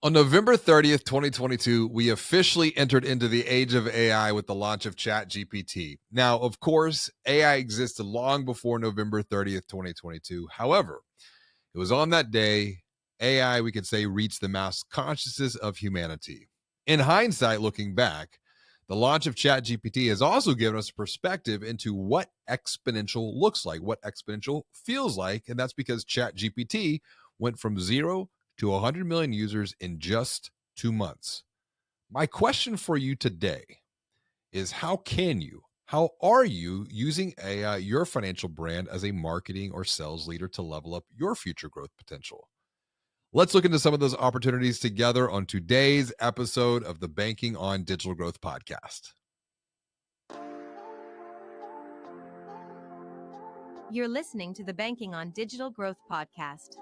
On November 30th, 2022, we officially entered into the age of AI with the launch of ChatGPT. Now, of course, AI existed long before November 30th, 2022. However, it was on that day AI, we could say, reached the mass consciousness of humanity. In hindsight, looking back, the launch of ChatGPT has also given us a perspective into what exponential looks like, what exponential feels like. And that's because ChatGPT went from 0 to 100 million users in just 2 months. My question for you today is how are you using AI, your financial brand, as a marketing or sales leader to level up your future growth potential? Let's look into some of those opportunities together on today's episode of the Banking on Digital Growth podcast. You're listening to the Banking on Digital Growth podcast.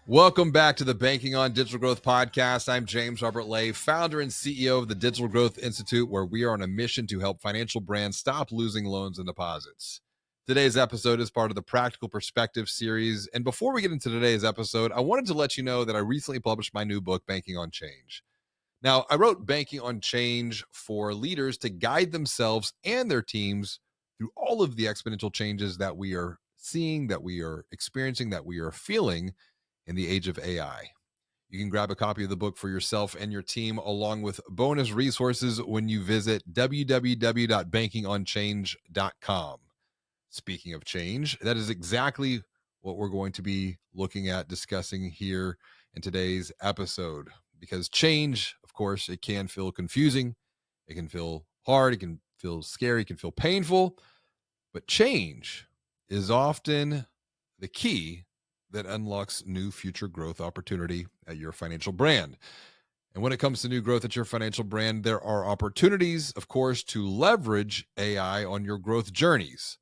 Welcome back to the Banking on Digital Growth podcast. I'm James Robert Lay, founder and CEO of the Digital Growth Institute, where we are on a mission to help financial brands stop losing loans and deposits. Today's episode is part of the Practical Perspective series. And before we get into today's episode, I wanted to let you know that I recently published my new book, Banking on Change. Now, I wrote Banking on Change for leaders to guide themselves and their teams through all of the exponential changes that we are seeing, that we are experiencing, that we are feeling in the age of AI. You can grab a copy of the book for yourself and your team, along with bonus resources when you visit www.bankingonchange.com. Speaking of change, that is exactly what we're going to be looking at discussing here in today's episode. Because change, of course, it can feel confusing, it can feel hard, it can feel scary, it can feel painful, but change is often the key that unlocks new future growth opportunity at your financial brand. And when it comes to new growth at your financial brand, there are opportunities, of course, to leverage AI on your growth journeys.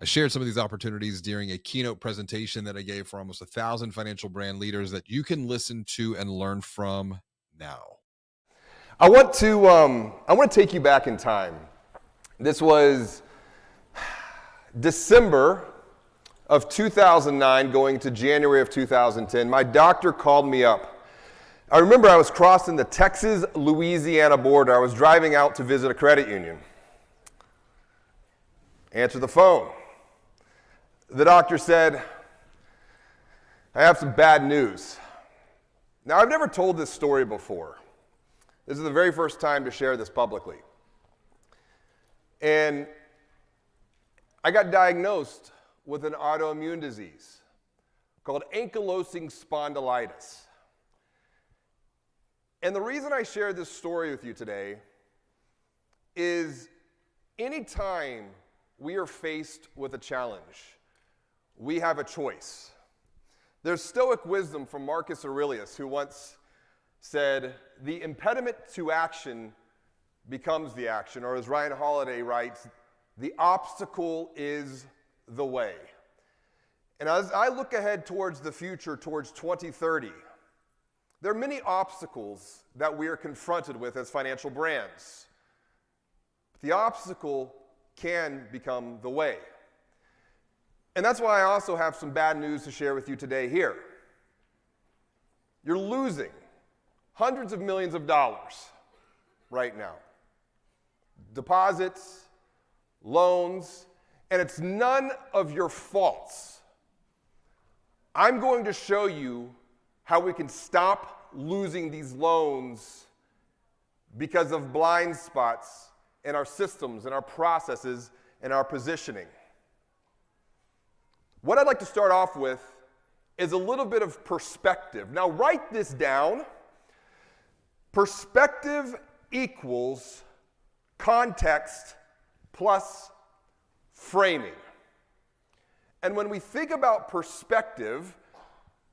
I shared some of these opportunities during a keynote presentation that I gave for almost 1,000 financial brand leaders that you can listen to and learn from now. I want to take you back in time. This was December of 2009 going to January of 2010. My doctor called me up. I remember I was crossing the Texas-Louisiana border. I was driving out to visit a credit union. Answer the phone. The doctor said, "I have some bad news." Now, I've never told this story before. This is the very first time to share this publicly. And I got diagnosed with an autoimmune disease called ankylosing spondylitis. And the reason I share this story with you today is anytime we are faced with a challenge, we have a choice. There's Stoic wisdom from Marcus Aurelius, who once said, "The impediment to action becomes the action," or as Ryan Holiday writes, "The obstacle is the way." And as I look ahead towards the future, towards 2030, there are many obstacles that we are confronted with as financial brands. But the obstacle can become the way. And that's why I also have some bad news to share with you today here. You're losing hundreds of millions of dollars right now. Deposits, loans, and it's none of your faults. I'm going to show you how we can stop losing these loans because of blind spots in our systems, in our processes, and our positioning. What I'd like to start off with is a little bit of perspective. Now, write this down. Perspective equals context plus framing. And when we think about perspective,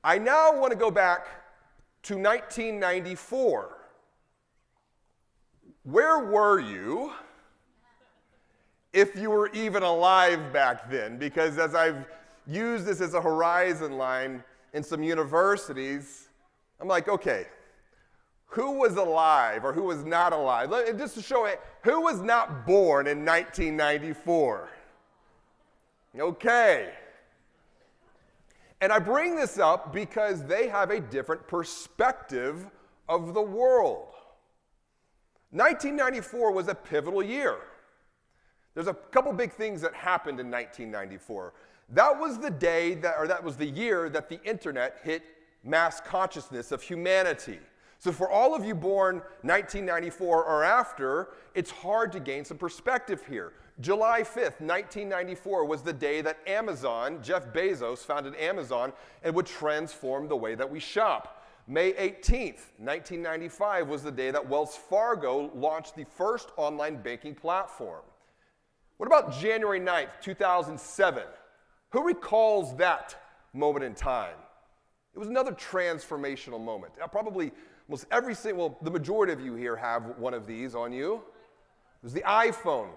I now want to go back to 1994. Where were you if you were even alive back then? Because as I've used this as a horizon line in some universities, I'm like, okay, who was alive or who was not alive? Just to show it, who was not born in 1994? Okay. And I bring this up because they have a different perspective of the world. 1994 was a pivotal year. There's a couple big things that happened in 1994. That was the day that was the year that the internet hit mass consciousness of humanity. So for all of you born 1994 or after, it's hard to gain some perspective here. July 5th, 1994 was the day that Amazon, Jeff Bezos, founded Amazon and would transform the way that we shop. May 18th, 1995 was the day that Wells Fargo launched the first online banking platform. What about January 9th, 2007? Who recalls that moment in time? It was another transformational moment. Probably almost every single, the majority of you here have one of these on you. It was the iPhone.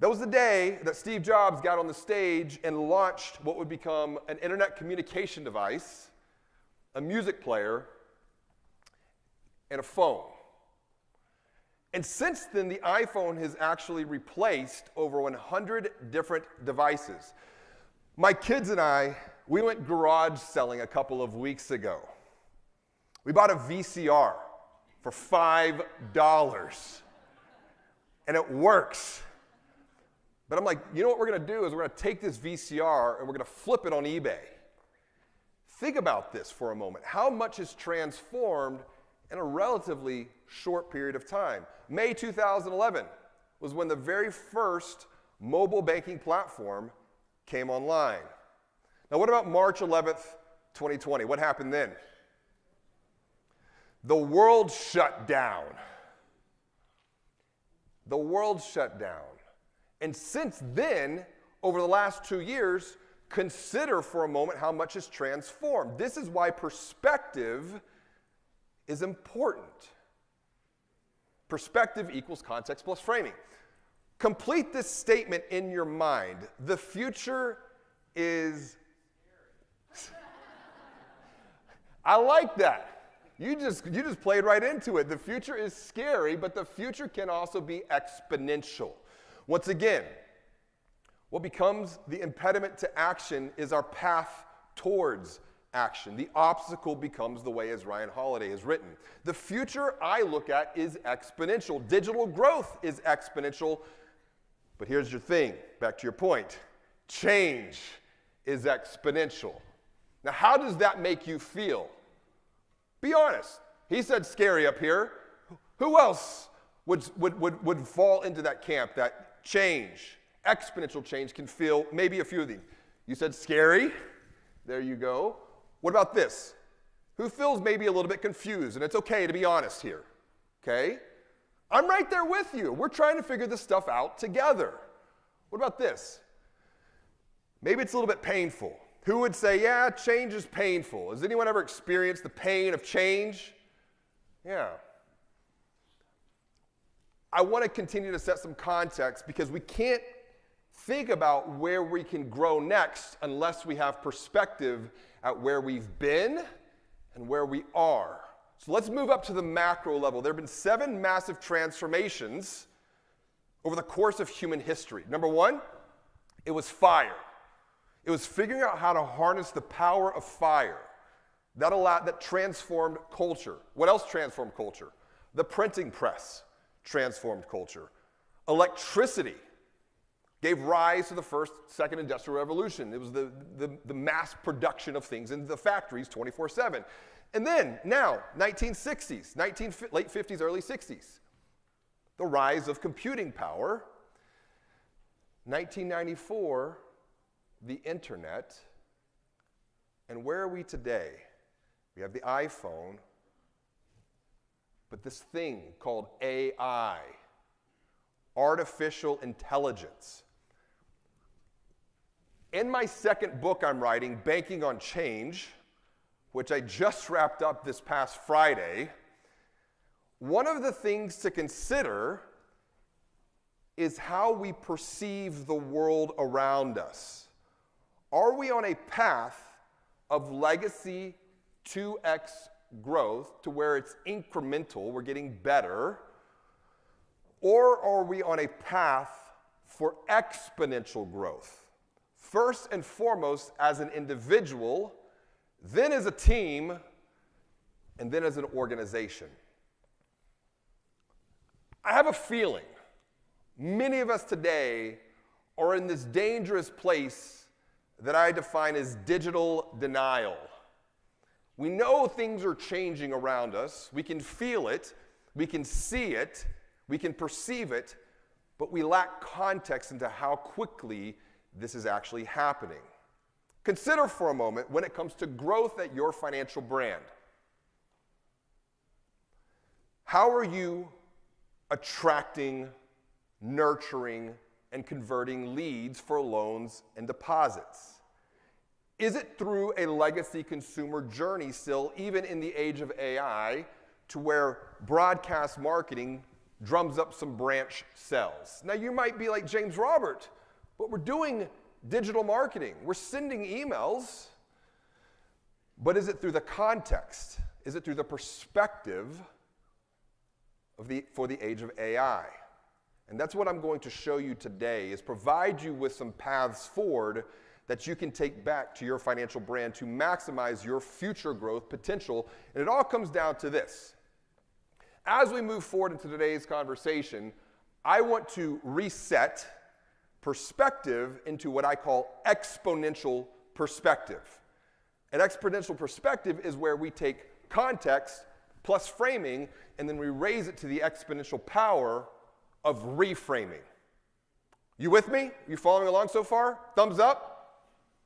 That was the day that Steve Jobs got on the stage and launched what would become an internet communication device, a music player, and a phone. And since then, the iPhone has actually replaced over 100 different devices. My kids and I, we went garage selling a couple of weeks ago. We bought a VCR for $5, and it works. But I'm like, you know what we're going to do is we're going to take this VCR and we're going to flip it on eBay. Think about this for a moment. How much has transformed in a relatively short period of time? May 2011 was when the very first mobile banking platform came online. Now, what about March 11th, 2020? What happened then? The world shut down. The world shut down. And since then, over the last 2 years, consider for a moment how much has transformed. This is why perspective is important. Perspective equals context plus framing. Complete this statement in your mind. The future is... I like that. You just played right into it. The future is scary, but the future can also be exponential. Once again, what becomes the impediment to action is our path towards action. The obstacle becomes the way, as Ryan Holiday has written. The future I look at is exponential. Digital growth is exponential. But here's your thing, back to your point. Change is exponential. Now, how does that make you feel? Be honest. He said scary up here. Who else would fall into that camp, that change, exponential change can feel maybe a few of these? You said scary. There you go. What about this? Who feels maybe a little bit confused? And it's okay to be honest here. Okay? I'm right there with you. We're trying to figure this stuff out together. What about this? Maybe it's a little bit painful. Who would say, yeah, change is painful? Has anyone ever experienced the pain of change? Yeah. I want to continue to set some context because we can't think about where we can grow next unless we have perspective at where we've been and where we are. So let's move up to the macro level. There have been 7 massive transformations over the course of human history. Number 1, it was fire. It was figuring out how to harness the power of fire. That transformed culture. What else transformed culture? The printing press transformed culture. Electricity gave rise to the first, second industrial revolution. It was the mass production of things in the factories 24/7. And then, now, 1960s, late 50s, early 60s, the rise of computing power. 1994, the internet. And where are we today? We have the iPhone, but this thing called AI, artificial intelligence. In my second book I'm writing, Banking on Change, which I just wrapped up this past Friday, one of the things to consider is how we perceive the world around us. Are we on a path of legacy 2x growth to where it's incremental, we're getting better, or are we on a path for exponential growth, first and foremost as an individual, then as a team, and then as an organization. I have a feeling many of us today are in this dangerous place that I define as digital denial. We know things are changing around us. We can feel it. We can see it. We can perceive it. But we lack context into how quickly this is actually happening. Consider for a moment when it comes to growth at your financial brand. How are you attracting, nurturing, and converting leads for loans and deposits? Is it through a legacy consumer journey still, even in the age of AI, to where broadcast marketing drums up some branch sales? Now, you might be like James Robert, but we're doing digital marketing. We're sending emails. But is it through the context? Is it through the perspective for the age of AI? And that's what I'm going to show you today, is provide you with some paths forward that you can take back to your financial brand to maximize your future growth potential. And it all comes down to this. As we move forward into today's conversation, I want to reset perspective into what I call exponential perspective. An exponential perspective is where we take context plus framing, and then we raise it to the exponential power of reframing. You with me? You following along so far? Thumbs up?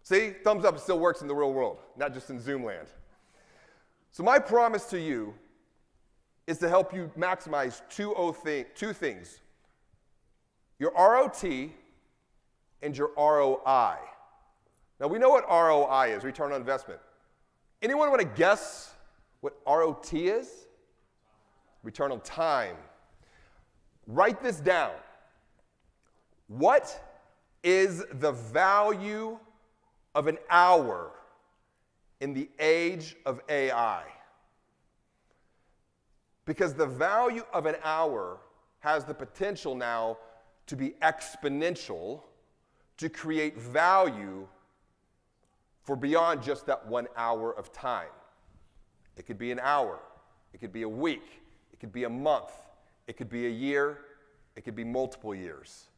See, thumbs up still works in the real world, not just in Zoom land. So my promise to you is to help you maximize two things: your ROT and your ROI. Now, we know what ROI is, return on investment. Anyone want to guess what ROT is? Return on time. Write this down. What is the value of an hour in the age of AI? Because the value of an hour has the potential now to be exponential, to create value for beyond just that 1 hour of time. It could be an hour, it could be a week, it could be a month, it could be a year, it could be multiple years.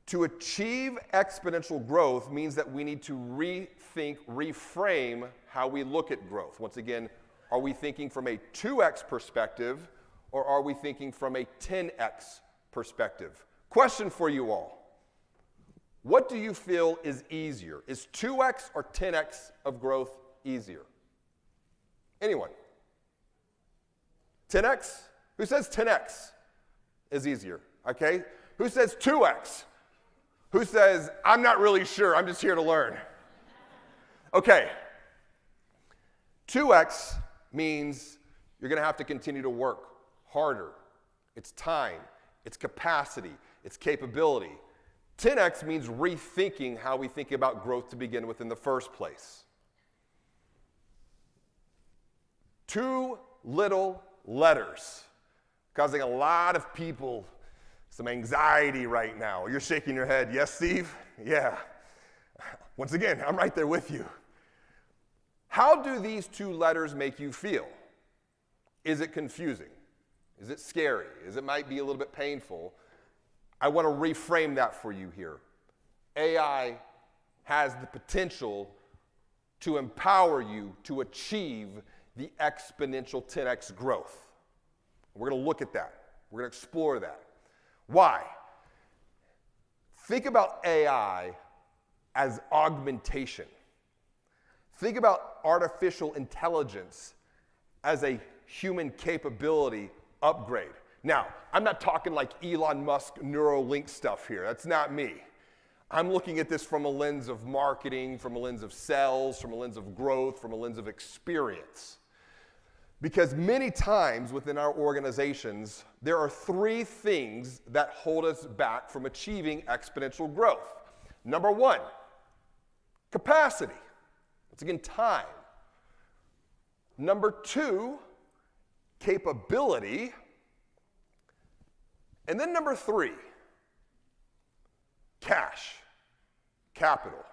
To achieve exponential growth means that we need to rethink, reframe how we look at growth. Once again, are we thinking from a 2x perspective, or are we thinking from a 10x perspective? Question for you all. What do you feel is easier? Is 2x or 10x of growth easier? Anyone? 10x? Who says 10x is easier? Okay. Who says 2x? Who says, I'm not really sure, I'm just here to learn? Okay. 2x means you're going to have to continue to work harder. It's time, it's capacity, it's capability. 10x means rethinking how we think about growth to begin with in the first place. 2 little letters causing a lot of people some anxiety right now. You're shaking your head. Yes, Steve? Yeah. Once again, I'm right there with you. How do these 2 letters make you feel? Is it confusing? Is it scary? Is it might be a little bit painful? I want to reframe that for you here. AI has the potential to empower you to achieve the exponential 10x growth. We're going to look at that. We're going to explore that. Why? Think about AI as augmentation. Think about artificial intelligence as a human capability upgrade. Now, I'm not talking like Elon Musk Neuralink stuff here. That's not me. I'm looking at this from a lens of marketing, from a lens of sales, from a lens of growth, from a lens of experience. Because many times within our organizations, there are 3 things that hold us back from achieving exponential growth. Number 1, capacity. Once again, time. Number 2, capability. And then number 3, cash. capital.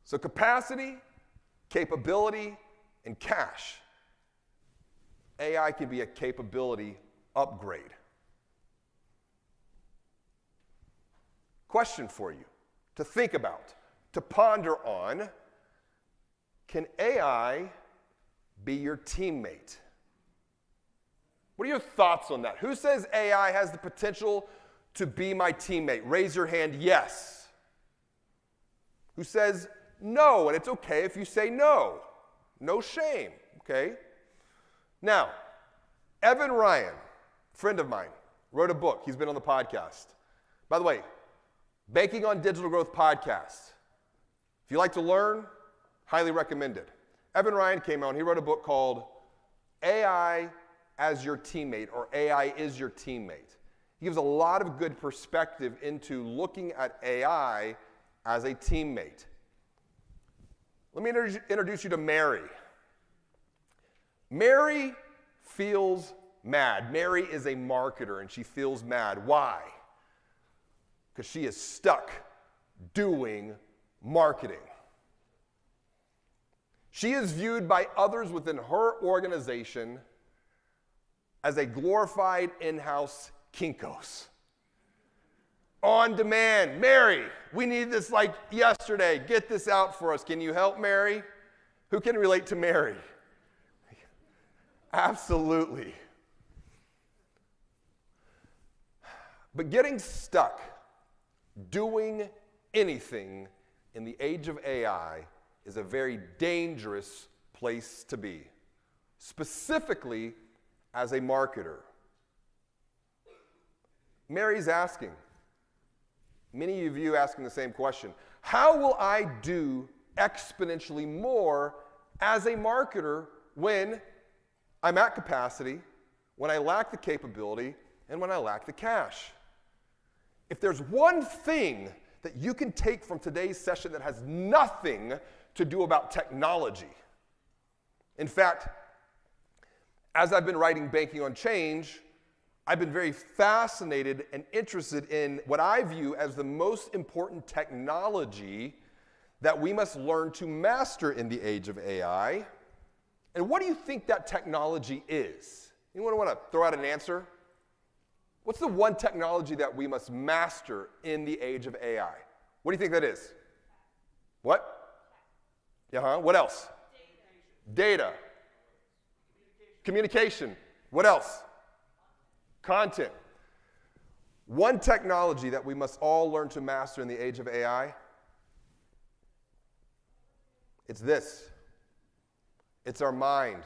So capacity, capability, and cash. AI can be a capability upgrade. Question for you to think about, to ponder on: can AI be your teammate? What are your thoughts on that? Who says AI has the potential to be my teammate? Raise your hand, yes. Who says no? And it's okay if you say no. No shame, okay? Now, Evan Ryan, friend of mine, wrote a book. He's been on the podcast. By the way, Banking on Digital Growth podcast. If you like to learn, highly recommended. Evan Ryan came on. He wrote a book called AI as Your Teammate, or AI is Your Teammate. He gives a lot of good perspective into looking at AI as a teammate. Let me introduce you to Mary. Mary feels mad. Mary is a marketer, and she feels mad. Why? Because she is stuck doing marketing. She is viewed by others within her organization as a glorified in-house Kinko's. On demand. Mary, we need this like yesterday. Get this out for us. Can you help, Mary? Who can relate to Mary? Absolutely. But getting stuck doing anything in the age of AI is a very dangerous place to be, specifically as a marketer. Mary's asking, many of you asking the same question: how will I do exponentially more as a marketer when I'm at capacity, when I lack the capability, and when I lack the cash? If there's one thing that you can take from today's session that has nothing to do about technology, in fact, as I've been writing Banking on Change, I've been very fascinated and interested in what I view as the most important technology that we must learn to master in the age of AI. And what do you think that technology is? Anyone want to throw out an answer? What's the one technology that we must master in the age of AI? What do you think that is? What? Yeah, what else? Data. Communication. What else? Content. One technology that we must all learn to master in the age of AI, it's this. It's our mind.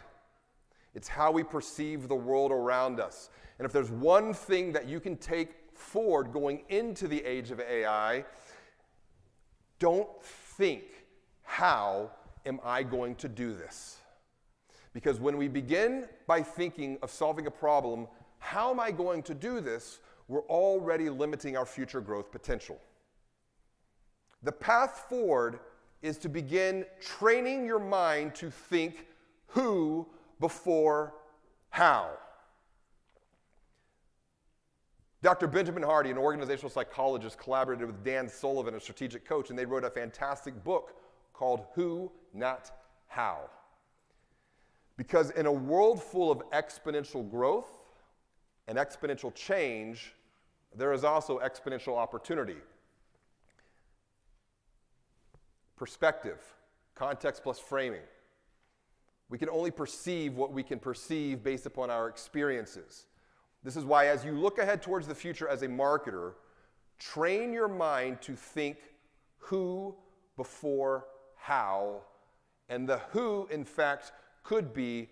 It's how we perceive the world around us. And if there's one thing that you can take forward going into the age of AI, don't think, how am I going to do this? Because when we begin by thinking of solving a problem, how am I going to do this, we're already limiting our future growth potential. The path forward is to begin training your mind to think who before how. Dr. Benjamin Hardy, an organizational psychologist, collaborated with Dan Sullivan, a strategic coach, and they wrote a fantastic book called Who, Not How. Because in a world full of exponential growth and exponential change, there is also exponential opportunity. Perspective, context plus framing. We can only perceive what we can perceive based upon our experiences. This is why, as you look ahead towards the future as a marketer, train your mind to think who before how, and the who, in fact, could be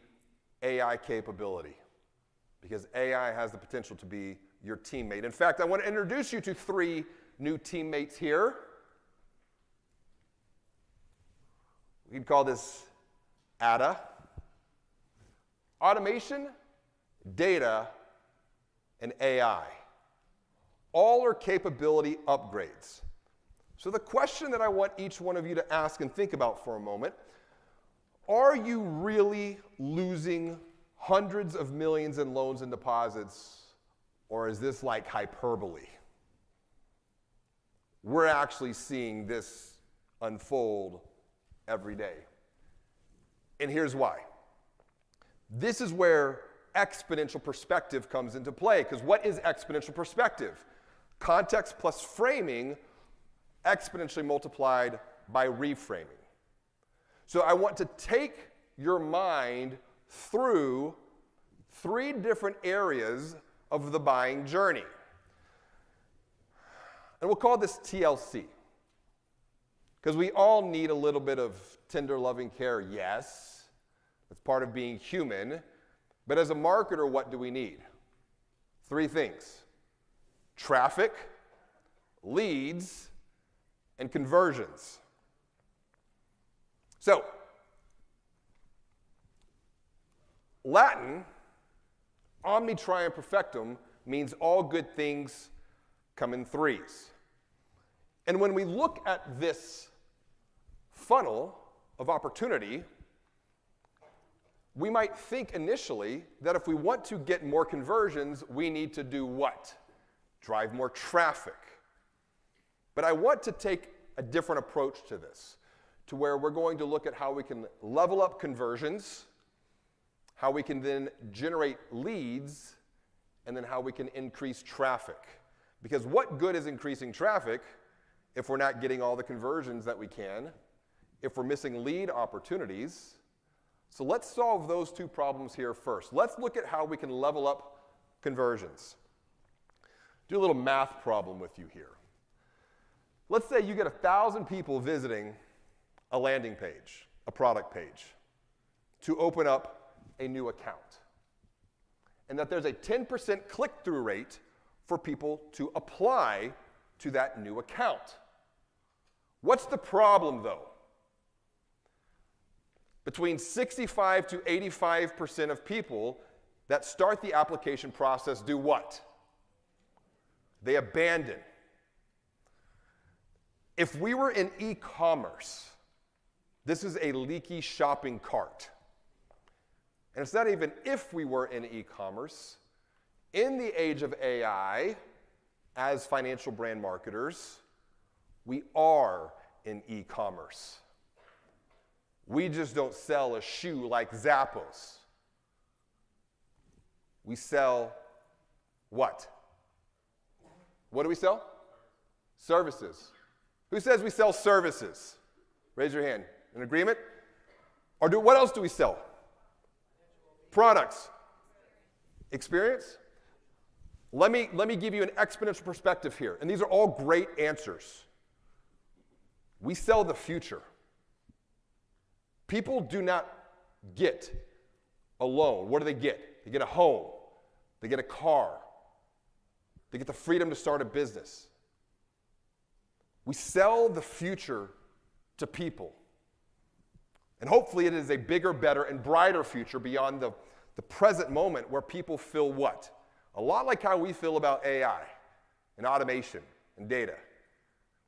AI capability, because AI has the potential to be your teammate. In fact, I want to introduce you to 3 new teammates here. We'd call this ADA. Automation, data, and AI. All are capability upgrades. So the question that I want each one of you to ask and think about for a moment: are you really losing hundreds of millions in loans and deposits, or is this like hyperbole? we're actually seeing this unfold every day. And here's why. This is where exponential perspective comes into play, because what is exponential perspective? Context plus framing exponentially multiplied by reframing. So I want to take your mind through 3 different areas of the buying journey. And we'll call this TLC, because we all need a little bit of tender, loving care, yes. It's part of being human. But as a marketer, what do we need? 3 things: traffic, leads, and conversions. So, Latin, omni trium perfectum, means all good things come in 3s. And when we look at this funnel of opportunity, we might think initially that if we want to get more conversions, we need to do what? Drive more traffic. But I want to take a different approach to this, to where we're going to look at how we can level up conversions, how we can then generate leads, and then how we can increase traffic. Because what good is increasing traffic if we're not getting all the conversions that we can, if we're missing lead opportunities? So let's solve those 2 problems here first. Let's look at how we can level up conversions. Do a little math problem with you here. Let's say you get 1,000 people visiting a landing page, a product page, to open up a new account. And that there's a 10% click-through rate for people to apply to that new account. What's the problem, though? Between 65 to 85% of people that start the application process do what? They abandon. If we were in e-commerce, this is a leaky shopping cart. And it's not even if we were in e-commerce. In the age of AI, as financial brand marketers, we are in e-commerce. We just don't sell a shoe like Zappos. We sell what? What do we sell? Services. Who says we sell services? Raise your hand. In agreement? Or what else do we sell? Products. Experience? Let me give you an exponential perspective here. And these are all great answers. We sell the future. People do not get a loan. What do they get? They get a home. They get a car. They get the freedom to start a business. We sell the future to people. And hopefully it is a bigger, better, and brighter future beyond the present moment where people feel what? A lot like how we feel about AI and automation and data.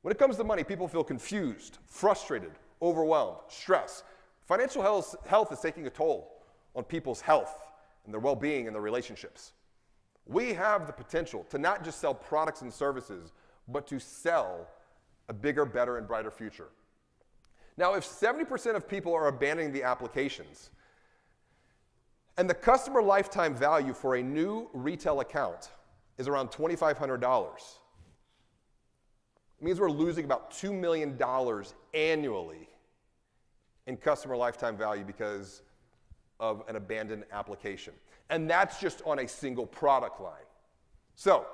When it comes to money, people feel confused, frustrated, overwhelmed, stressed. Financial health is taking a toll on people's health and their well-being and their relationships. We have the potential to not just sell products and services, but to sell a bigger, better, and brighter future. Now, if 70% of people are abandoning the applications, and the customer lifetime value for a new retail account is around $2,500, it means we're losing about $2 million annually in customer lifetime value because of an abandoned application. And that's just on a single product line. So,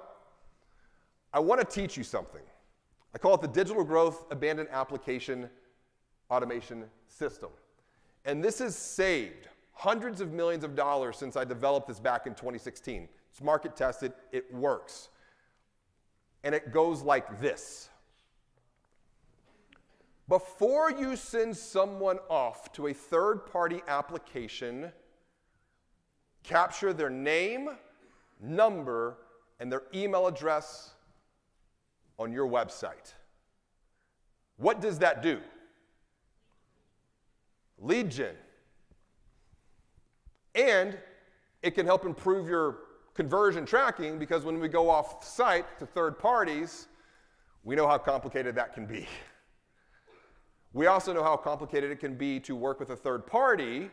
I want to teach you something. I call it the Digital Growth Abandoned Application Automation System. And this has saved hundreds of millions of dollars since I developed this back in 2016. It's market tested, it works. And it goes like this. Before you send someone off to a third-party application, capture their name, number, and their email address on your website. What does that do? Lead gen. And it can help improve your conversion tracking, because when we go off site to third parties, We know how complicated that can be. We also know how complicated it can be to work with a third party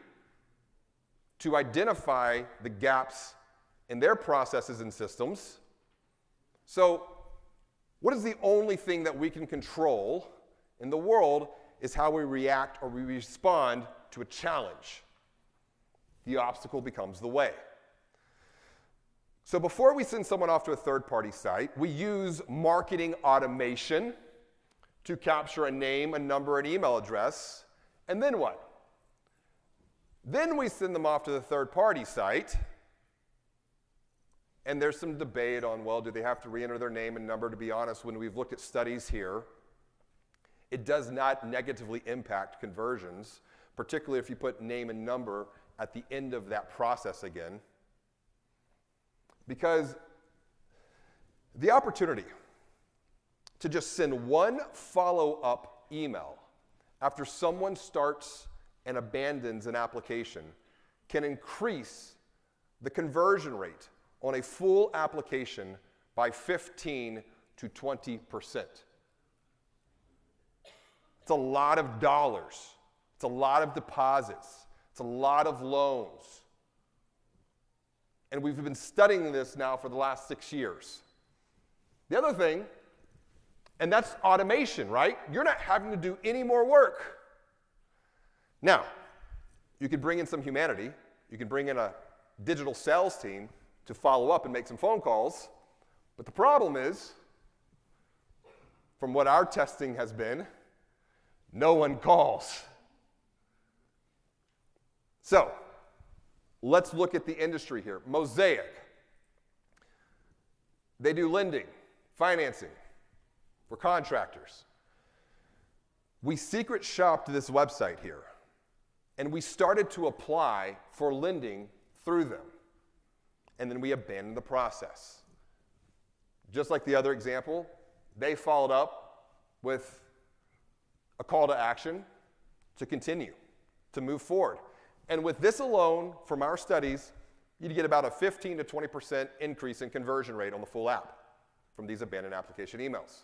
to identify the gaps in their processes and systems. So what is the only thing that we can control in the world is how we react or we respond to a challenge. The obstacle becomes the way. So before we send someone off to a third-party site, we use marketing automation to capture a name, a number, an email address, and then what? Then we send them off to the third-party site, and there's some debate on, well, do they have to re-enter their name and number? To be honest, when we've looked at studies here, it does not negatively impact conversions, particularly if you put name and number at the end of that process again. Because the opportunity to just send one follow-up email after someone starts and abandons an application can increase the conversion rate on a full application by 15 to 20%. It's a lot of dollars. It's a lot of deposits. It's a lot of loans. And we've been studying this now for the last 6 years. The other thing, and that's automation, right? You're not having to do any more work. Now, you could bring in some humanity. You can bring in a digital sales team to follow up and make some phone calls. But the problem is, from what our testing has been, no one calls. So, let's look at the industry here. Mosaic. They do lending, financing for contractors. We secret shopped this website here, and we started to apply for lending through them. And then we abandoned the process. Just like the other example, they followed up with a call to action to continue, to move forward. And with this alone, from our studies, you'd get about a 15 to 20% increase in conversion rate on the full app from these abandoned application emails.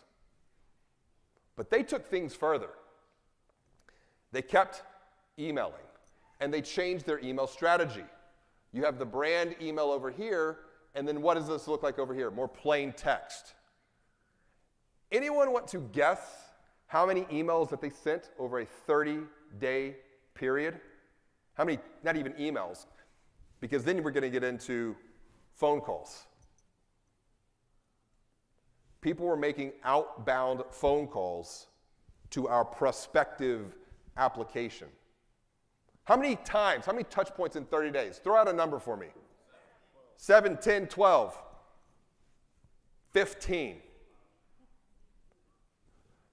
But they took things further. They kept emailing, and they changed their email strategy. You have the brand email over here, and then what does this look like over here? More plain text. Anyone want to guess how many emails that they sent over a 30-day period? How many, not even emails, because then we're going to get into phone calls. People were making outbound phone calls to our prospective application. How many times, how many touch points in 30 days? Throw out a number for me. 7, 10, 12, 15.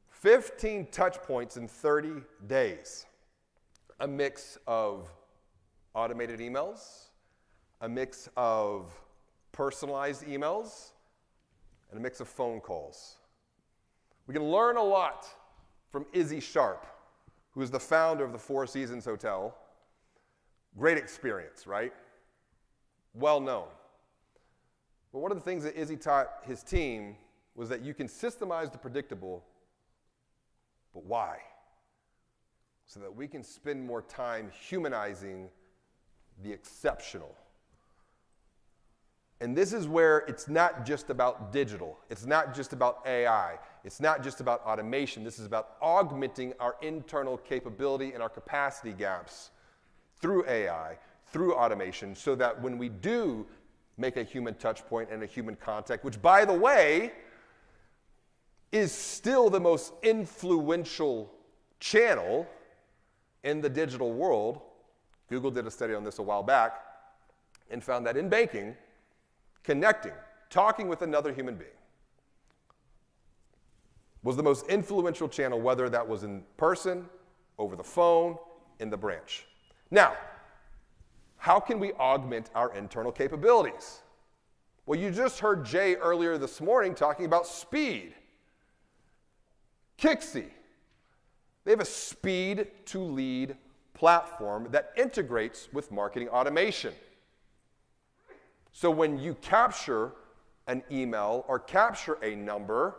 15 touch points in 30 days. A mix of automated emails, a mix of personalized emails, and a mix of phone calls. We can learn a lot from Izzy Sharp, who is the founder of the Four Seasons Hotel. Great experience, right? Well known. But one of the things that Izzy taught his team was that you can systemize the predictable, but why? So that we can spend more time humanizing the exceptional. And this is where it's not just about digital. It's not just about AI. It's not just about automation. This is about augmenting our internal capability and our capacity gaps through AI, through automation, so that when we do make a human touch point and a human contact, which, by the way, is still the most influential channel in the digital world. Google did a study on this a while back and found that in banking, connecting, talking with another human being was the most influential channel, whether that was in person, over the phone, in the branch. Now, how can we augment our internal capabilities? Well, you just heard Jay earlier this morning talking about speed. Kixie, they have a speed-to-lead platform that integrates with marketing automation. So when you capture an email or capture a number,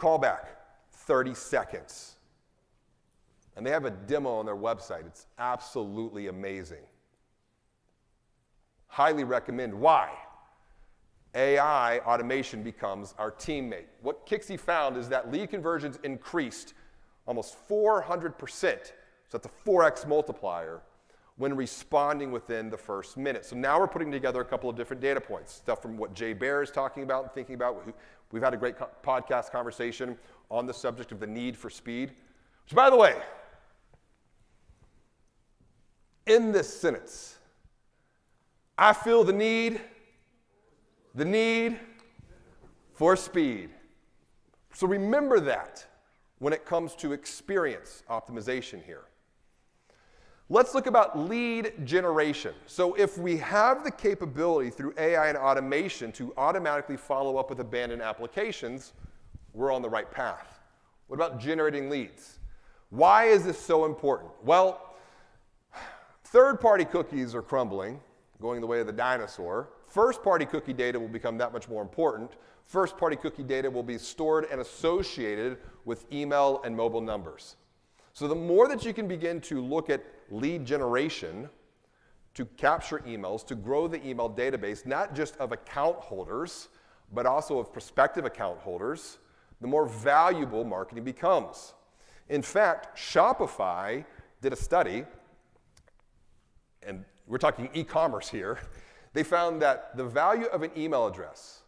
Callback, 30 seconds. And they have a demo on their website. It's absolutely amazing. Highly recommend. Why? AI automation becomes our teammate. What Kixie found is that lead conversions increased almost 400%. So that's a 4x multiplier when responding within the first minute. So now we're putting together a couple of different data points, stuff from what Jay Baer is talking about and thinking about. We've had a great podcast conversation on the subject of the need for speed, which, by the way, in this sentence, I feel the need for speed. So remember that when it comes to experience optimization here. Let's look about lead generation. So if we have the capability through AI and automation to automatically follow up with abandoned applications, we're on the right path. What about generating leads? Why is this so important? Well, third-party cookies are crumbling, going the way of the dinosaur. First-party cookie data will become that much more important. First-party cookie data will be stored and associated with email and mobile numbers. So the more that you can begin to look at lead generation, to capture emails, to grow the email database, not just of account holders, but also of prospective account holders, the more valuable marketing becomes. In fact, Shopify did a study, and we're talking e-commerce here. They found that the value of an email address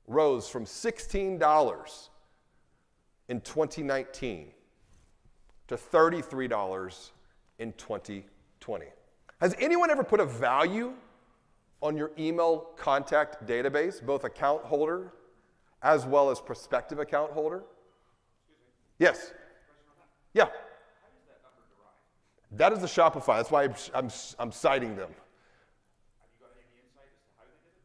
rose from $16 in 2019 to $33 in 2020. Has anyone ever put a value on your email contact database, both account holder as well as prospective account holder? Yes. Yeah. That is the Shopify. That's why I'm citing them.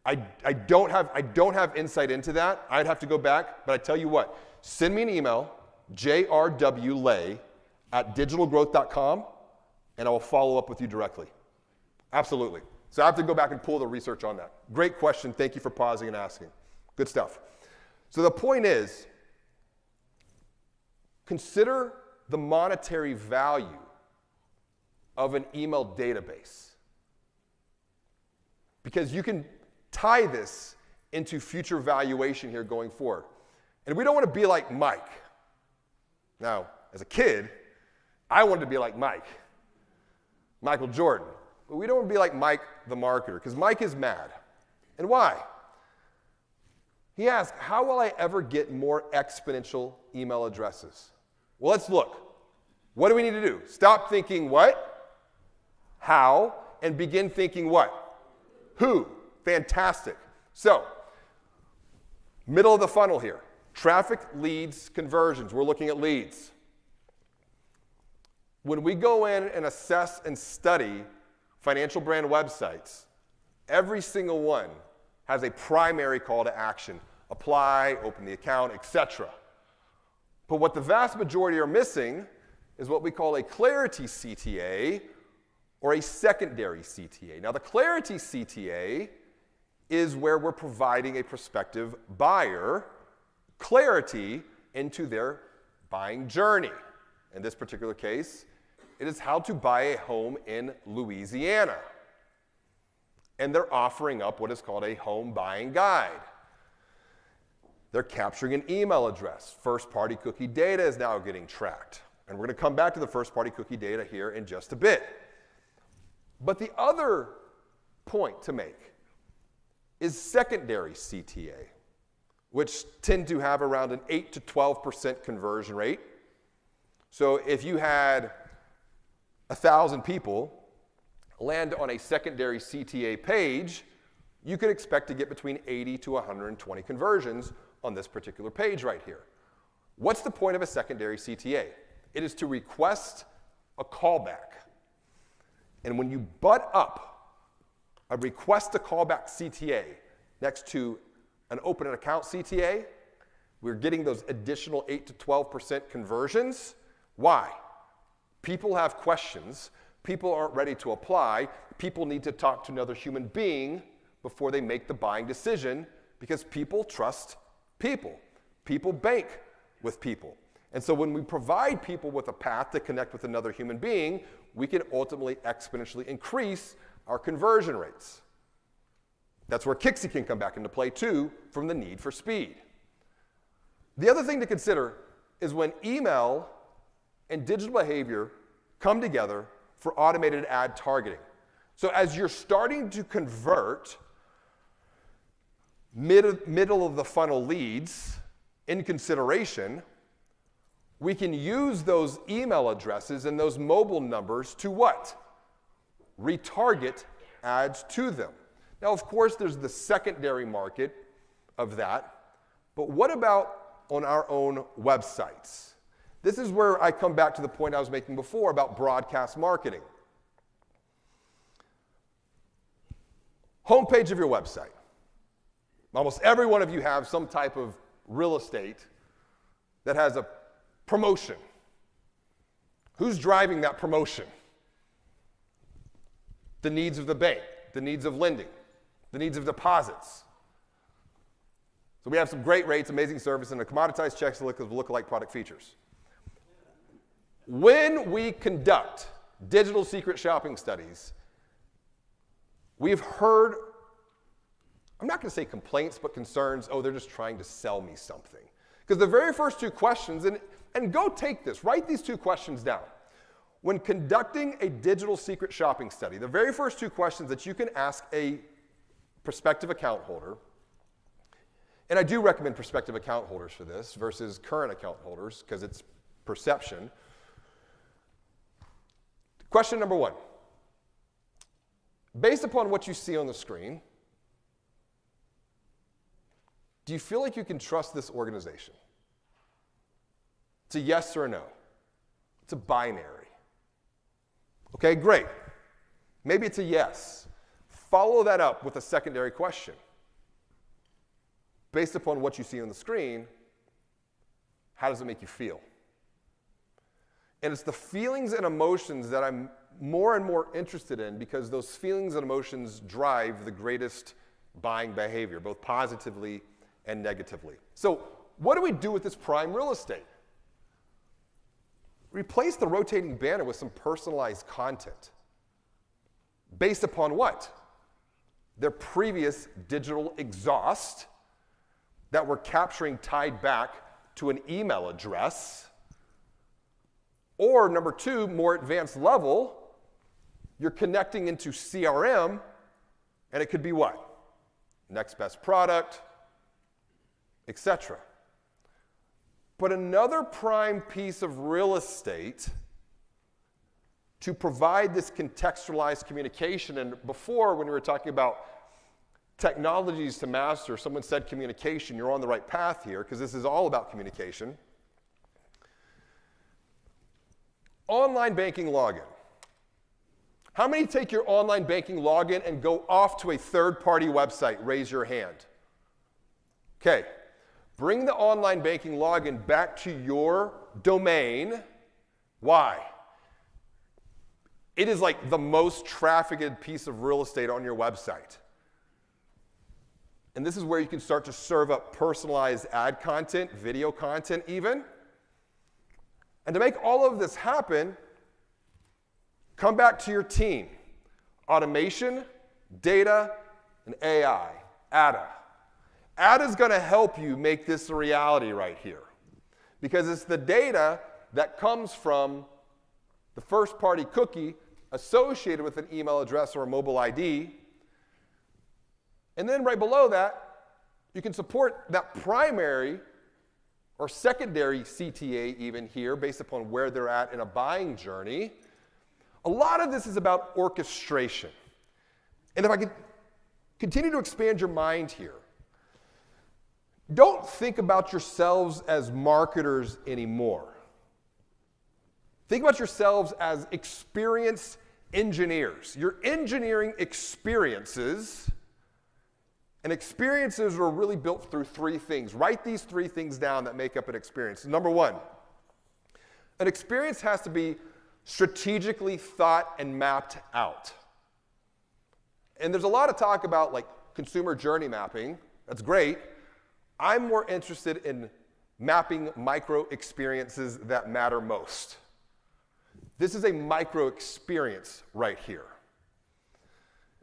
I don't have insight into that. I'd have to go back, but I tell you what, send me an email, jrwlay@digitalgrowth.com, and I will follow up with you directly. Absolutely. So I have to go back and pull the research on that. Great question. Thank you for pausing and asking. Good stuff. So the point is, consider the monetary value of an email database, because you can tie this into future valuation here going forward. And we don't want to be like Mike. Now, as a kid, I wanted to be like Mike, Michael Jordan. But we don't want to be like Mike the marketer, because Mike is mad. And why? He asked, how will I ever get more exponential email addresses? Well, let's look. What do we need to do? Stop thinking what? How? And begin thinking what? Who? Fantastic. So, middle of the funnel here. Traffic, leads, conversions. We're looking at leads. When we go in and assess and study financial brand websites, every single one has a primary call to action. Apply, open the account, etc. But what the vast majority are missing is what we call a clarity CTA or a secondary CTA. Now, the clarity CTA is where we're providing a prospective buyer clarity into their buying journey. In this particular case, it is how to buy a home in Louisiana. And they're offering up what is called a home buying guide. They're capturing an email address. First-party cookie data is now getting tracked. And we're going to come back to the first-party cookie data here in just a bit. But the other point to make is secondary CTA, which tend to have around an 8 to 12% conversion rate. So if you had 1,000 people land on a secondary CTA page, you could expect to get between 80 to 120 conversions on this particular page right here. What's the point of a secondary CTA? It is to request a callback. And when you butt up a request a callback CTA next to an open an account CTA, we're getting those additional 8 to 12% conversions. Why? People have questions. People aren't ready to apply. People need to talk to another human being before they make the buying decision, because people trust people. People bank with people. And so when we provide people with a path to connect with another human being, we can ultimately exponentially increase our conversion rates. That's where Kixie can come back into play too, from the need for speed. The other thing to consider is when email and digital behavior come together for automated ad targeting. So as you're starting to convert middle of the funnel leads in consideration, we can use those email addresses and those mobile numbers to what? Retarget ads to them. Now, of course, there's the secondary market of that, but what about on our own websites? This is where I come back to the point I was making before about broadcast marketing. Homepage of your website. Almost every one of you have some type of real estate that has a promotion. Who's driving that promotion? The needs of the bank, the needs of lending, the needs of deposits. So we have some great rates, amazing service, and a commoditized checks of lookalike product features. When we conduct digital secret shopping studies, we've heard, I'm not going to say complaints, but concerns, oh, they're just trying to sell me something. Because the very first two questions, and go take this, write these two questions down. When conducting a digital secret shopping study, the very first two questions that you can ask a prospective account holder, and I do recommend prospective account holders for this versus current account holders because it's perception. Question number one. Based upon what you see on the screen, do you feel like you can trust this organization? It's a yes or a no. It's a binary. Okay, great. Maybe it's a yes. Follow that up with a secondary question. Based upon what you see on the screen, how does it make you feel? And it's the feelings and emotions that I'm more and more interested in because those feelings and emotions drive the greatest buying behavior, both positively and negatively. So what do we do with this prime real estate? Replace the rotating banner with some personalized content. Based upon what? Their previous digital exhaust that we're capturing tied back to an email address. Or number two, more advanced level, you're connecting into CRM, and it could be what? Next best product, etc. But another prime piece of real estate to provide this contextualized communication, and before when we were talking about technologies to master, someone said communication, you're on the right path here because this is all about communication. Online banking login. How many take your online banking login and go off to a third-party website? Raise your hand. Okay. Bring the online banking login back to your domain. Why? It is like the most trafficked piece of real estate on your website. And this is where you can start to serve up personalized ad content, video content even. And to make all of this happen, come back to your team. Automation, data, and AI, ADA. ADA is going to help you make this a reality right here. Because it's the data that comes from the first-party cookie associated with an email address or a mobile ID. And then right below that, you can support that primary or secondary CTA even here based upon where they're at in a buying journey. A lot of this is about orchestration. And if I could continue to expand your mind here, don't think about yourselves as marketers anymore. Think about yourselves as experienced engineers. You're engineering experiences, and experiences are really built through three things. Write these three things down that make up an experience. Number one, an experience has to be strategically thought and mapped out. And there's a lot of talk about like consumer journey mapping. That's great. I'm more interested in mapping micro experiences that matter most. This is a micro experience right here.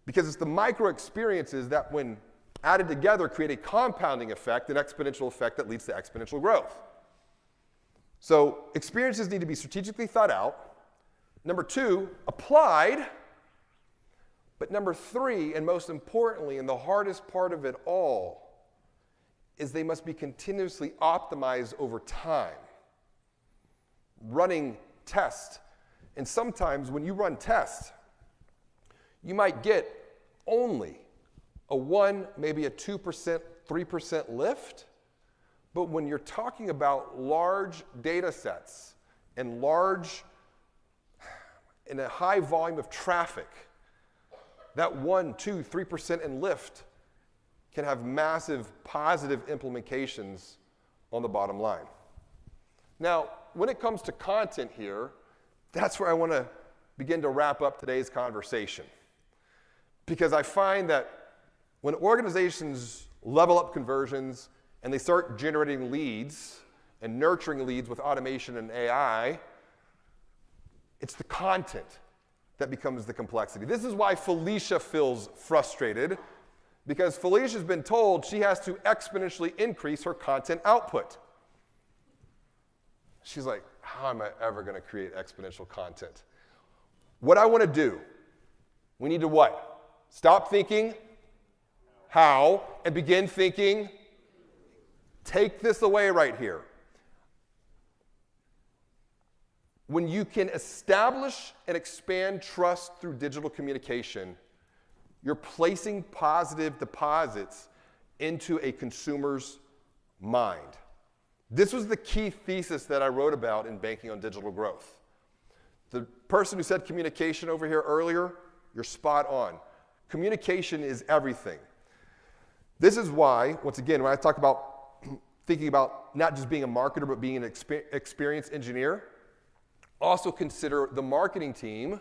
Because it's the micro experiences that, when added together, create a compounding effect, an exponential effect that leads to exponential growth. So experiences need to be strategically thought out. Number two, applied. But number three, and most importantly, and the hardest part of it all, is they must be continuously optimized over time. Running tests. And sometimes when you run tests, you might get only a 1, maybe a 2%, 3% lift. But when you're talking about large data sets and in a high volume of traffic, that 1, 2, 3% in lift can have massive positive implications on the bottom line. Now, when it comes to content here, that's where I want to begin to wrap up today's conversation. Because I find that when organizations level up conversions and they start generating leads and nurturing leads with automation and AI, it's the content that becomes the complexity. This is why Felicia feels frustrated, because Felicia's been told she has to exponentially increase her content output. She's like, how am I ever going to create exponential content? What I want to do, we need to what? Stop thinking how and begin thinking. Take this away right here. When you can establish and expand trust through digital communication, you're placing positive deposits into a consumer's mind. This was the key thesis that I wrote about in Banking on Digital Growth. The person who said communication over here earlier, you're spot on. Communication is everything. This is why, once again, when I talk about thinking about not just being a marketer, but being an experienced engineer, also consider the marketing team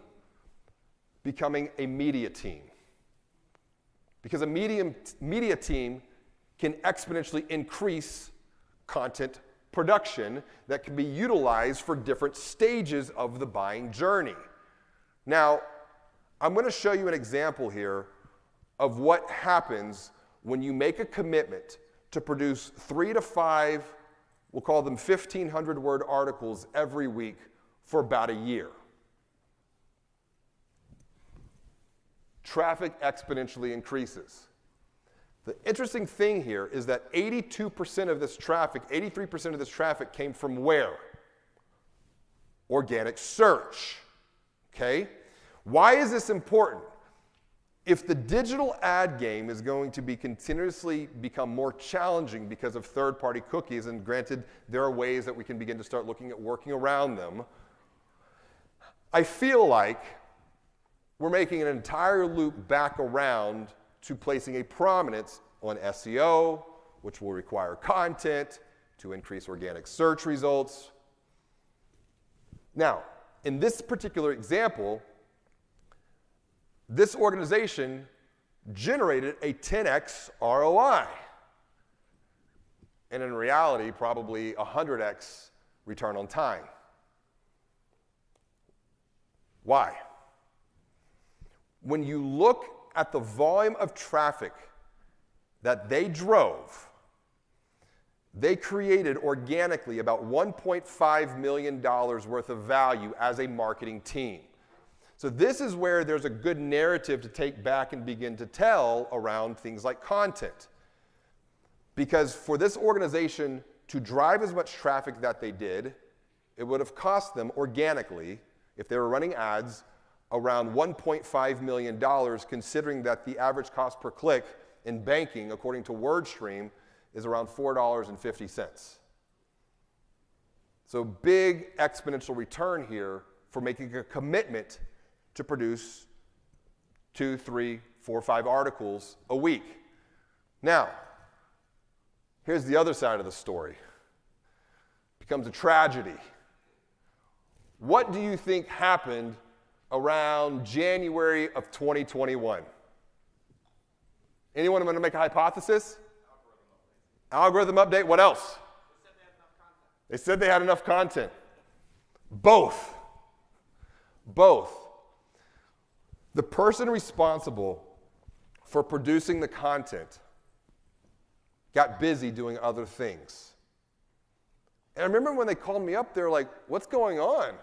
becoming a media team. Because a media team can exponentially increase content production that can be utilized for different stages of the buying journey. Now, I'm going to show you an example here of what happens when you make a commitment to produce 3 to 5, we'll call them 1,500-word articles every week for about a year. Traffic exponentially increases. The interesting thing here is that 82% of this traffic, 83% of this traffic came from where? Organic search. Okay? Why is this important? If the digital ad game is going to be continuously become more challenging because of third-party cookies, and granted, there are ways that we can begin to start looking at working around them, I feel like we're making an entire loop back around to placing a prominence on SEO, which will require content to increase organic search results. Now, in this particular example, this organization generated a 10x ROI. And in reality, probably 100x return on time. Why? When you look at the volume of traffic that they drove, they created organically about $1.5 million worth of value as a marketing team. So this is where there's a good narrative to take back and begin to tell around things like content. Because for this organization to drive as much traffic that they did, it would have cost them organically, if they were running ads, around $1.5 million, considering that the average cost per click in banking, according to WordStream, is around $4.50. So big exponential return here for making a commitment to produce 2, 3, 4, 5 articles a week. Now, here's the other side of the story. It becomes a tragedy. What do you think happened around January of 2021? Anyone want to make a hypothesis? Algorithm update. What else? They said they had enough content. Both. The person responsible for producing the content got busy doing other things. And I remember when they called me up, they were like, what's going on?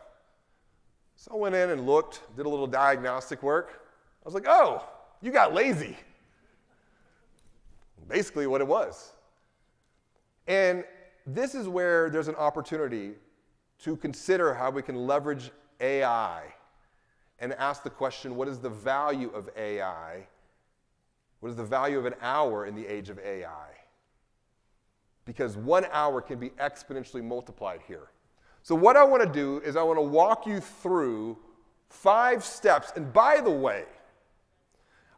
So I went in and looked, did a little diagnostic work. I was like, oh, you got lazy. Basically what it was. And this is where there's an opportunity to consider how we can leverage AI and ask the question, what is the value of AI? What is the value of an hour in the age of AI? Because 1 hour can be exponentially multiplied here. So what I want to do is I want to walk you through 5 steps. And by the way,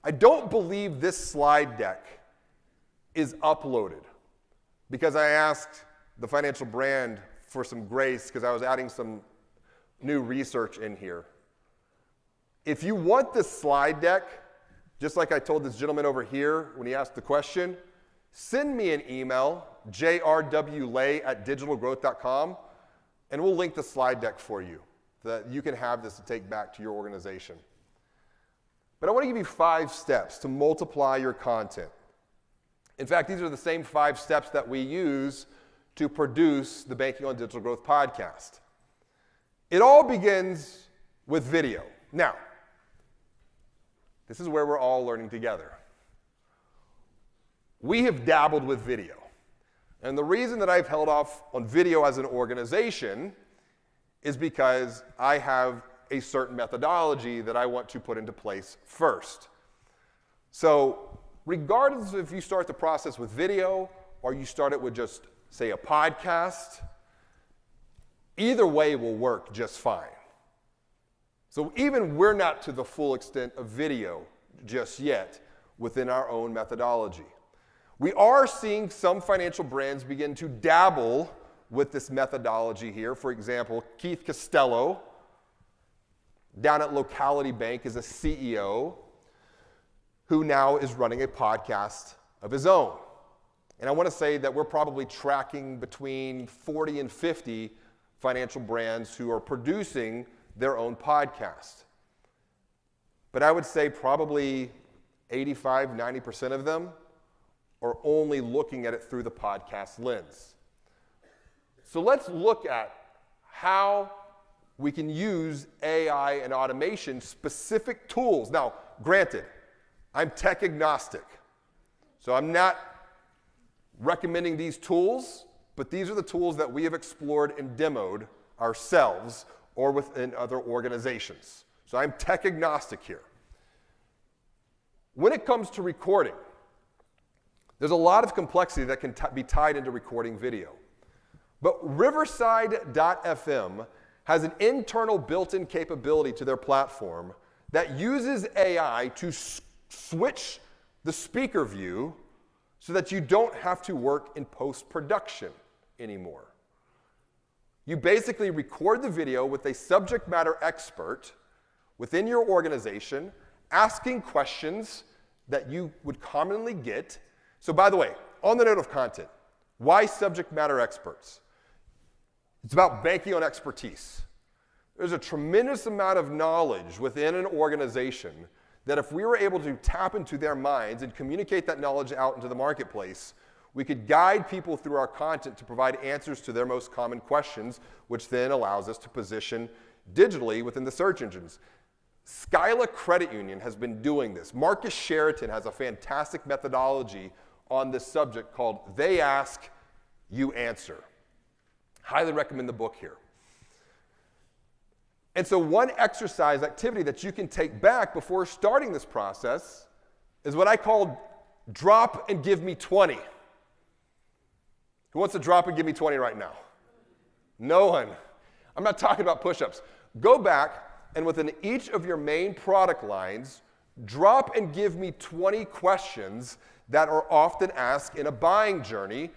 I don't believe this slide deck is uploaded because I asked the financial brand for some grace because I was adding some new research in here. If you want this slide deck, just like I told this gentleman over here when he asked the question, send me an email, jrwlay@digitalgrowth.com, and we'll link the slide deck for you so that you can have this to take back to your organization. But I want to give you 5 steps to multiply your content. In fact, these are the same 5 steps that we use to produce the Banking on Digital Growth podcast. It all begins with video. Now, this is where we're all learning together. We have dabbled with video. And the reason that I've held off on video as an organization is because I have a certain methodology that I want to put into place first. So regardless of if you start the process with video or you start it with just, say, a podcast, either way will work just fine. So even we're not to the full extent of video just yet within our own methodology. We are seeing some financial brands begin to dabble with this methodology here. For example, Keith Costello down at Locality Bank is a CEO who now is running a podcast of his own. And I want to say that we're probably tracking between 40 and 50 financial brands who are producing their own podcast. But I would say probably 85, 90% of them are only looking at it through the podcast lens. So let's look at how we can use AI and automation, specific tools. Now, granted, I'm tech agnostic, so I'm not recommending these tools, but these are the tools that we have explored and demoed ourselves or within other organizations. So I'm tech agnostic here. When it comes to recording, there's a lot of complexity that can be tied into recording video. But Riverside.fm has an internal built-in capability to their platform that uses AI to switch the speaker view so that you don't have to work in post-production anymore. You basically record the video with a subject matter expert within your organization asking questions that you would commonly get. So by the way, on the note of content, why subject matter experts? It's about banking on expertise. There's a tremendous amount of knowledge within an organization that if we were able to tap into their minds and communicate that knowledge out into the marketplace, we could guide people through our content to provide answers to their most common questions, which then allows us to position digitally within the search engines. Skyla Credit Union has been doing this. Marcus Sheraton has a fantastic methodology on this subject called They Ask, You Answer. Highly recommend the book here. And so one exercise activity that you can take back before starting this process is what I call drop and give me 20. Who wants to drop and give me 20 right now? No one. I'm not talking about push-ups. Go back and within each of your main product lines, drop and give me 20 questions that are often asked in a buying journey.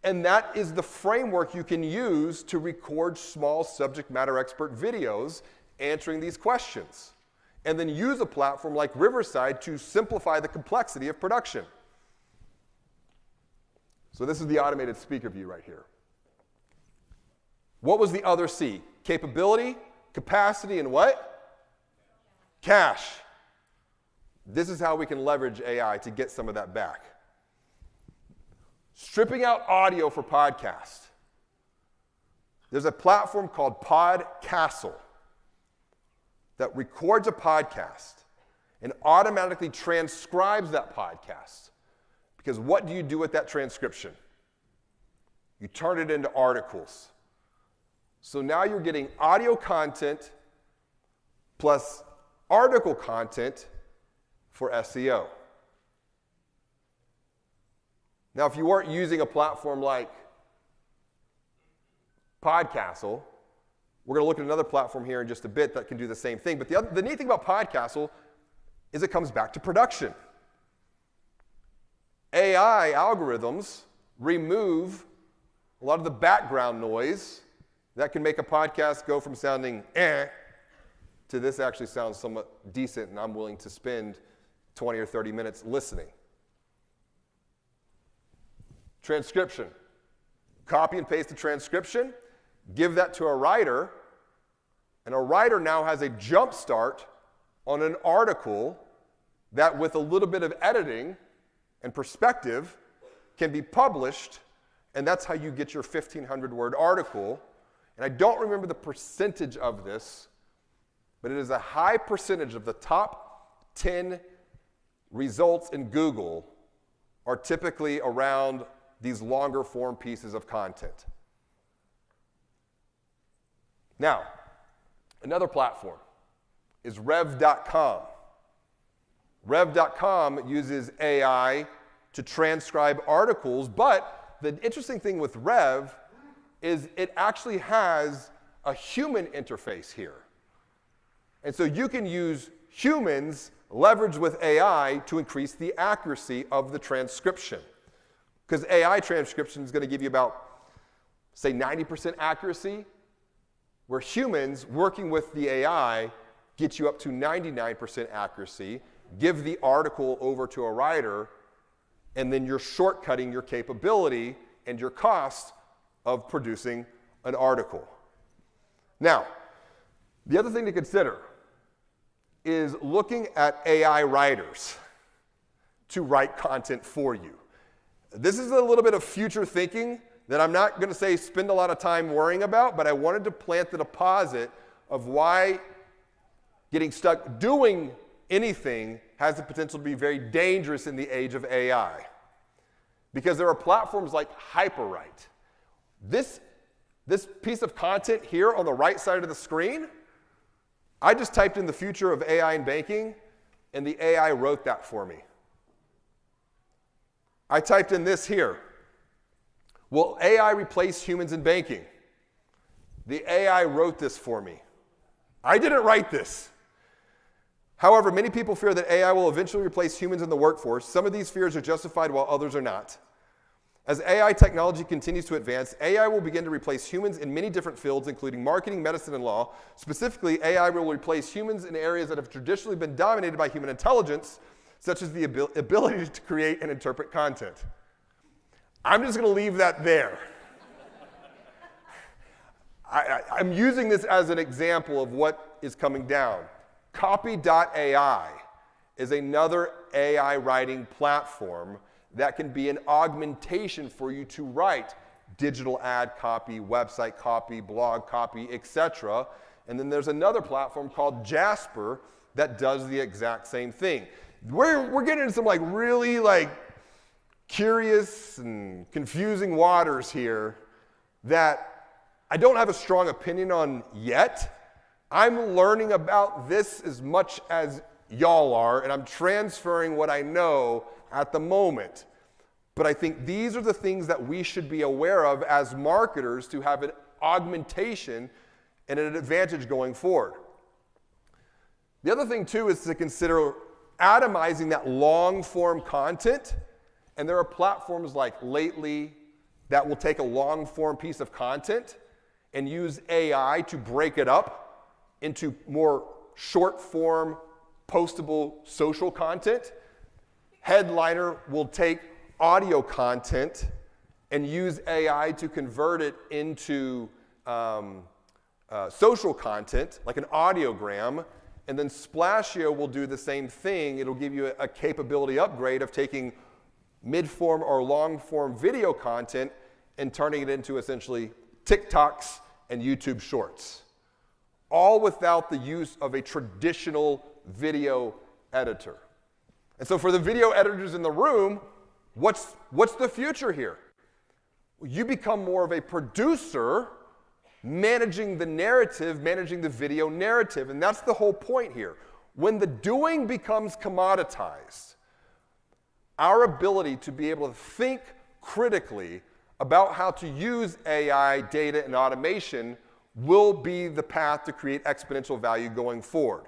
And that is the framework you can use to record small subject matter expert videos answering these questions. And then use a platform like Riverside to simplify the complexity of production. So this is the automated speaker view right here. What was the other C? Capability, capacity, and what? Cache. This is how we can leverage AI to get some of that back. Stripping out audio for podcast. There's a platform called Podcastle that records a podcast and automatically transcribes that podcast. Because what do you do with that transcription? You turn it into articles. So now you're getting audio content plus article content for SEO. Now, if you weren't using a platform like Podcastle, we're going to look at another platform here in just a bit that can do the same thing. But the neat thing about Podcastle is it comes back to production. AI algorithms remove a lot of the background noise that can make a podcast go from sounding to this actually sounds somewhat decent, and I'm willing to spend 20 or 30 minutes listening. Transcription. Copy and paste the transcription, give that to a writer, and a writer now has a jump start on an article that, with a little bit of editing and perspective, can be published, and that's how you get your 1,500-word article. And I don't remember the percentage of this, but it is a high percentage of the top 10 results in Google are typically around these longer form pieces of content. Now, another platform is Rev.com. Rev.com uses AI to transcribe articles, but the interesting thing with Rev is it actually has a human interface here. And so you can use humans leveraged with AI to increase the accuracy of the transcription. Because AI transcription is going to give you about, say, 90% accuracy, where humans working with the AI get you up to 99% accuracy, give the article over to a writer, and then you're shortcutting your capability and your cost of producing an article. Now, the other thing to consider is looking at AI writers to write content for you. This is a little bit of future thinking that I'm not going to say spend a lot of time worrying about, but I wanted to plant the deposit of why getting stuck doing anything has the potential to be very dangerous in the age of AI. Because there are platforms like Hyperwrite. This piece of content here on the right side of the screen, I just typed in the future of AI in banking, and the AI wrote that for me. I typed in this here. Will AI replace humans in banking? The AI wrote this for me. I didn't write this. However, many people fear that AI will eventually replace humans in the workforce. Some of these fears are justified while others are not. As AI technology continues to advance, AI will begin to replace humans in many different fields, including marketing, medicine, and law. Specifically, AI will replace humans in areas that have traditionally been dominated by human intelligence, such as the ability to create and interpret content. I'm just going to leave that there. I'm using this as an example of what is coming down. Copy.ai is another AI writing platform that can be an augmentation for you to write digital ad copy, website copy, blog copy, etc. And then there's another platform called Jasper that does the exact same thing. We're getting into some really curious and confusing waters here that I don't have a strong opinion on yet. I'm learning about this as much as y'all are, and I'm transferring what I know at the moment. But I think these are the things that we should be aware of as marketers to have an augmentation and an advantage going forward. The other thing, too, is to consider atomizing that long-form content. And there are platforms like Lately that will take a long-form piece of content and use AI to break it up into more short-form, postable social content. Headliner will take audio content and use AI to convert it into social content, like an audiogram, and then Splashio will do the same thing. It'll give you a capability upgrade of taking mid-form or long-form video content and turning it into essentially TikToks and YouTube Shorts, all without the use of a traditional video editor. And so for the video editors in the room, what's the future here? You become more of a producer managing the narrative, managing the video narrative, and that's the whole point here. When the doing becomes commoditized, our ability to be able to think critically about how to use AI, data, and automation will be the path to create exponential value going forward.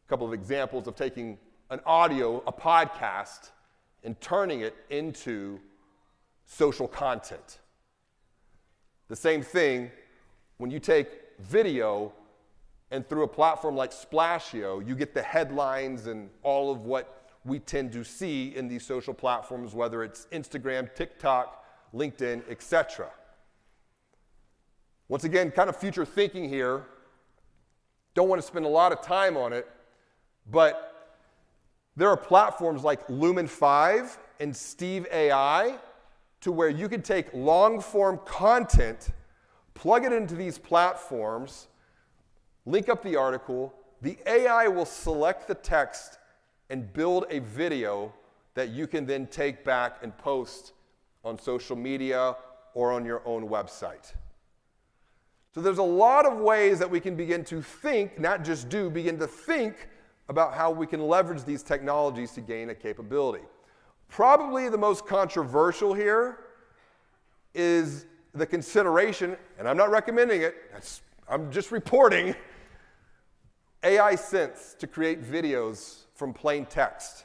A couple of examples of taking an audio, a podcast, and turning it into social content. The same thing when you take video and through a platform like Splashio, you get the headlines and all of what we tend to see in these social platforms, whether it's Instagram, TikTok, LinkedIn, etc. Once again, kind of future thinking here. Don't want to spend a lot of time on it, but there are platforms like Lumen 5 and Steve AI to where you can take long-form content, plug it into these platforms, link up the article, the AI will select the text and build a video that you can then take back and post on social media or on your own website. So there's a lot of ways that we can begin to think, not just do, begin to think about how we can leverage these technologies to gain a capability. Probably the most controversial here is the consideration, and I'm not recommending it, I'm just reporting, AI Sense to create videos from plain text.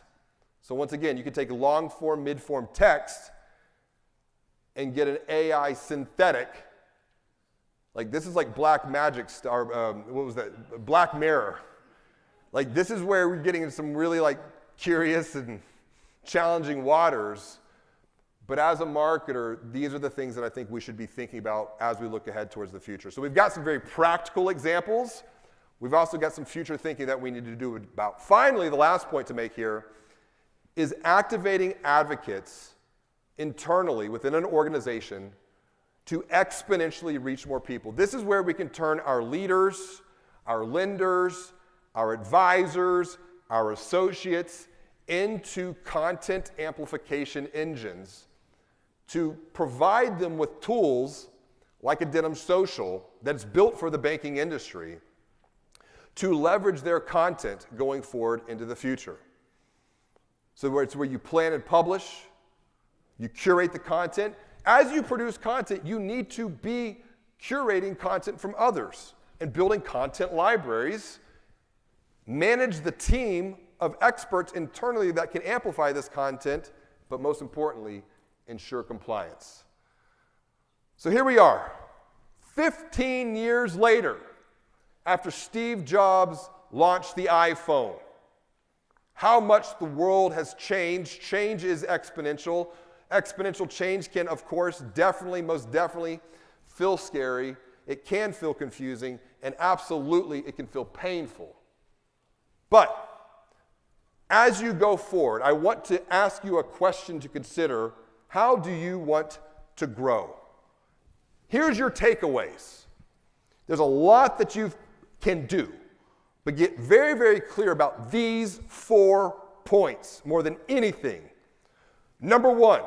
So once again, you can take long-form, mid-form text and get an AI synthetic. Like this is like Black Magic Star, what was that? Black Mirror. Like this is where we're getting into some really like curious and challenging waters. But as a marketer, these are the things that I think we should be thinking about as we look ahead towards the future. So we've got some very practical examples. We've also got some future thinking that we need to do about. Finally, the last point to make here is activating advocates internally within an organization to exponentially reach more people. This is where we can turn our leaders, our lenders, our advisors, our associates into content amplification engines to provide them with tools like a Denim Social that's built for the banking industry to leverage their content going forward into the future. So it's where you plan and publish, you curate the content. As you produce content, you need to be curating content from others and building content libraries, manage the team of experts internally that can amplify this content, but most importantly, ensure compliance. So here we are, 15 years later, after Steve Jobs launched the iPhone. How much the world has changed. Change is exponential. Exponential change can, of course, most definitely feel scary. It can feel confusing, and absolutely it can feel painful. But as you go forward, I want to ask you a question to consider. How do you want to grow? Here's your takeaways. There's a lot that you can do, but get very, very clear about these 4 points more than anything. Number 1,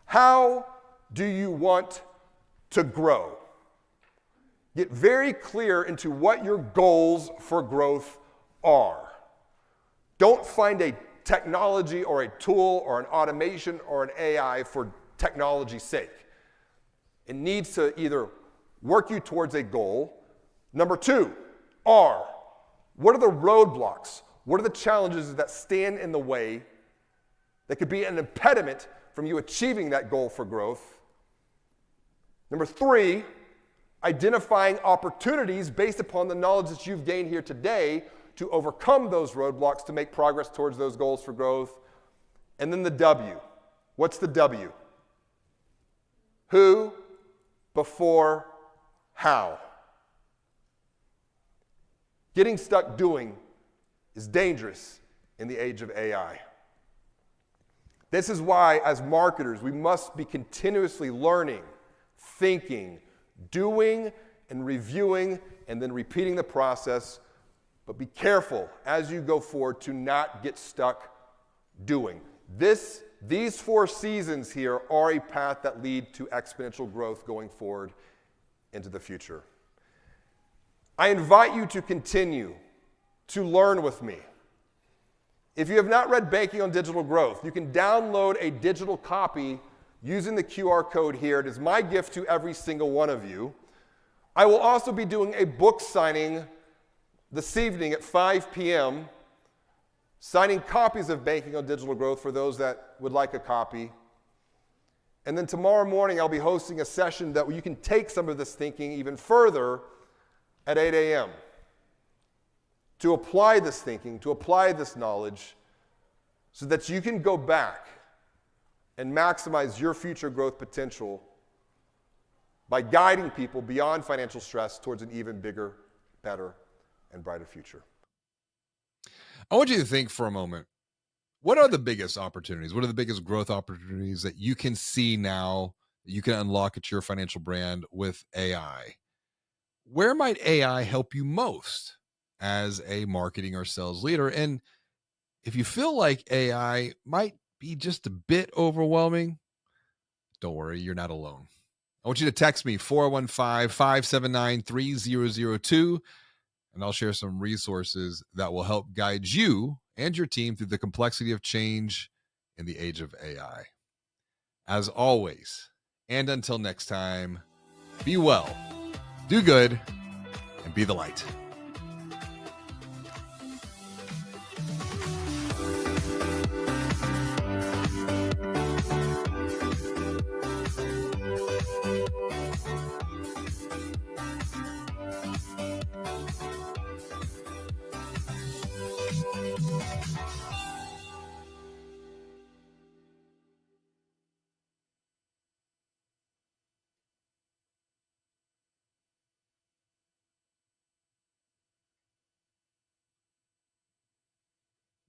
how do you want to grow? Get very clear into what your goals for growth are. Don't find a technology or a tool or an automation or an AI for technology's sake. It needs to either work you towards a goal. Number 2, what are the roadblocks? What are the challenges that stand in the way that could be an impediment from you achieving that goal for growth? Number 3, identifying opportunities based upon the knowledge that you've gained here today to overcome those roadblocks to make progress towards those goals for growth. And then the W. What's the W? Who before how. Getting stuck doing is dangerous in the age of AI. This is why, as marketers, we must be continuously learning, thinking, doing, and reviewing, and then repeating the process. But be careful as you go forward to not get stuck doing. These 4 seasons here are a path that lead to exponential growth going forward into the future. I invite you to continue to learn with me. If you have not read Banking on Digital Growth, you can download a digital copy using the QR code here. It is my gift to every single one of you. I will also be doing a book signing this evening at 5 p.m., signing copies of Banking on Digital Growth for those that would like a copy. And then tomorrow morning, I'll be hosting a session that you can take some of this thinking even further at 8 a.m. to apply this thinking, to apply this knowledge, so that you can go back and maximize your future growth potential by guiding people beyond financial stress towards an even bigger, better, and brighter future. I want you to think for a moment. What are the biggest opportunities? What are the biggest growth opportunities that you can see now that you can unlock at your financial brand with AI? Where might AI help you most as a marketing or sales leader? And if you feel like AI might be just a bit overwhelming, don't worry, you're not alone. I want you to text me 415-579-3002, and I'll share some resources that will help guide you and your team through the complexity of change in the age of AI. As always, and until next time, be well, do good, and be the light.